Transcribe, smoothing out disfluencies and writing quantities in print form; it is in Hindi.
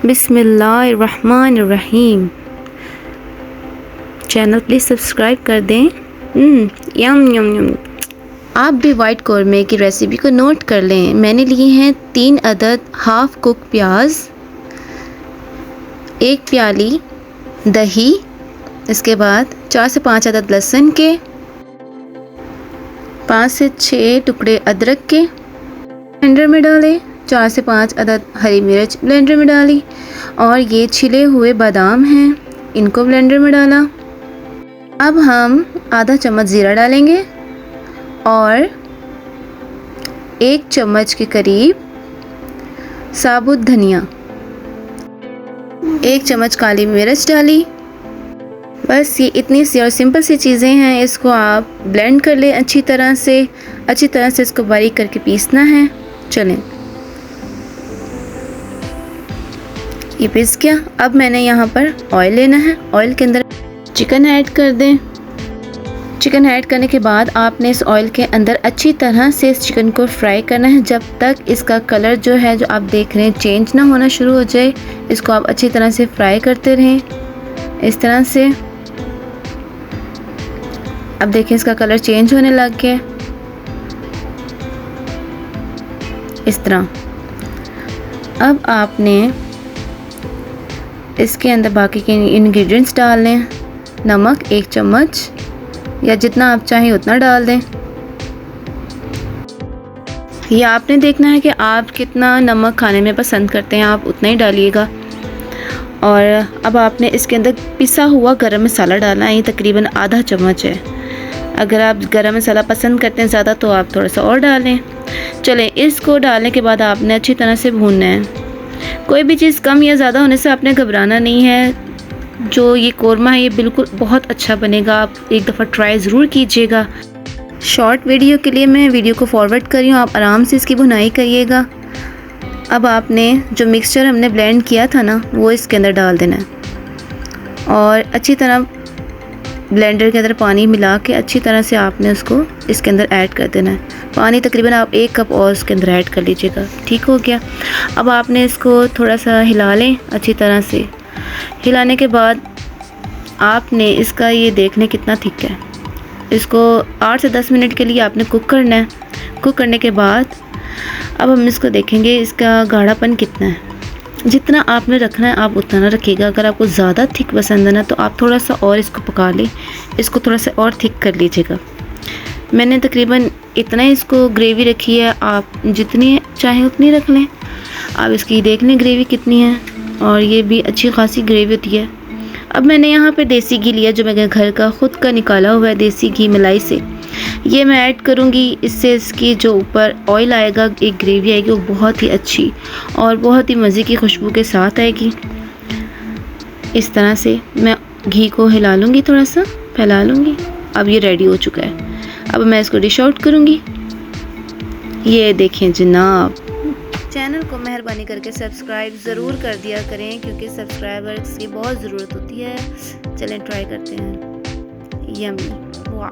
बिस्मिल्लाहिर्रहमानिर्रहीम। चैनल प्लीज़ सब्सक्राइब कर दें। यम यम यम। आप भी वाइट कौरमे की रेसिपी को नोट कर लें। मैंने लिए हैं 3 अदद हाफ़ कुक प्याज, 1 प्याली दही, इसके बाद 4 से 5 अदद लहसुन के, 5 से 6 टुकड़े अदरक के ब्लेंडर में डालें, 4 से 5 अदद हरी मिर्च ब्लेंडर में डाली और ये छिले हुए बादाम हैं, इनको ब्लेंडर में डाला। अब हम आधा चम्मच ज़ीरा डालेंगे और 1 चम्मच के करीब साबुत धनिया, 1 चम्मच काली मिर्च डाली। बस ये इतनी सी और सिंपल सी चीज़ें हैं। इसको आप ब्लेंड कर लें अच्छी तरह से इसको बारीक करके पीसना है। चलें, ये पीस गया। अब मैंने यहाँ पर ऑयल लेना है। ऑयल के अंदर चिकन ऐड कर दें। चिकन ऐड करने के बाद आपने इस ऑयल के अंदर अच्छी तरह से इस चिकन को फ्राई करना है जब तक इसका कलर जो है, जो आप देख रहे हैं, चेंज ना होना शुरू हो जाए। इसको आप अच्छी तरह से फ्राई करते रहें इस तरह से। अब देखें इसका कलर चेंज होने लग गया इस तरह। अब आपने इसके अंदर बाकी के इंग्रेडिएंट्स डाल लें। नमक 1 चम्मच या जितना आप चाहें उतना डाल दें। ये आपने देखना है कि आप कितना नमक खाने में पसंद करते हैं, आप उतना ही डालिएगा। और अब आपने इसके अंदर पिसा हुआ गरम मसाला डालना है। ये तकरीबन आधा चम्मच है। अगर आप गरम मसाला पसंद करते हैं ज़्यादा तो आप थोड़ा सा और डालें। चलें, इसको डालने के बाद आपने अच्छी तरह से भूनना है। कोई भी चीज़ कम या ज़्यादा होने से आपने घबराना नहीं है। जो ये कोरमा है ये बिल्कुल बहुत अच्छा बनेगा। आप एक दफ़ा ट्राई ज़रूर कीजिएगा। शॉर्ट वीडियो के लिए मैं वीडियो को फॉरवर्ड कर रही हूँ, आप आराम से इसकी भुनाई करिएगा। अब आपने जो मिक्सचर हमने ब्लेंड किया था ना, वो इसके अंदर डाल देना है और अच्छी तरह ब्लेंडर के अंदर पानी मिला के अच्छी तरह से आपने उसको इसके अंदर ऐड कर देना है। पानी तकरीबन आप 1 कप और उसके अंदर ऐड कर लीजिएगा। ठीक हो गया। अब आपने इसको थोड़ा सा हिला लें अच्छी तरह से। हिलाने के बाद आपने इसका ये देख लें कितना थिक है। इसको 8 से 10 मिनट के लिए आपने कुक करना है। कुक करने के बाद अब हम इसको देखेंगे इसका गाढ़ापन कितना है। जितना आपने रखना है आप उतना रखिएगा। अगर आपको ज़्यादा थिक पसंद है ना तो आप थोड़ा सा और इसको पका लें, इसको थोड़ा सा और थिक कर लीजिएगा। मैंने तकरीबन इतना ही इसको ग्रेवी रखी है, आप जितनी चाहें उतनी रख लें। आप इसकी देख लें ग्रेवी कितनी है और ये भी अच्छी खासी ग्रेवी होती है। अब मैंने यहाँ पे देसी घी लिया जो मेरे घर का ख़ुद का निकाला हुआ है, देसी घी मलाई से। ये मैं ऐड करूँगी। इससे इसकी जो ऊपर ऑयल आएगा, एक ग्रेवी आएगी, वो बहुत ही अच्छी और बहुत ही मज़े की खुशबू के साथ आएगी। इस तरह से मैं घी को हिला लूँगी, थोड़ा सा फैला लूँगी। अब ये रेडी हो चुका है। अब मैं इसको डिश आउट करूँगी। ये देखें जनाब। चैनल को मेहरबानी करके सब्सक्राइब ज़रूर कर दिया करें क्योंकि सब्सक्राइबर्स की बहुत ज़रूरत होती है। चलें ट्राई करते हैं। यम्मी, वाह।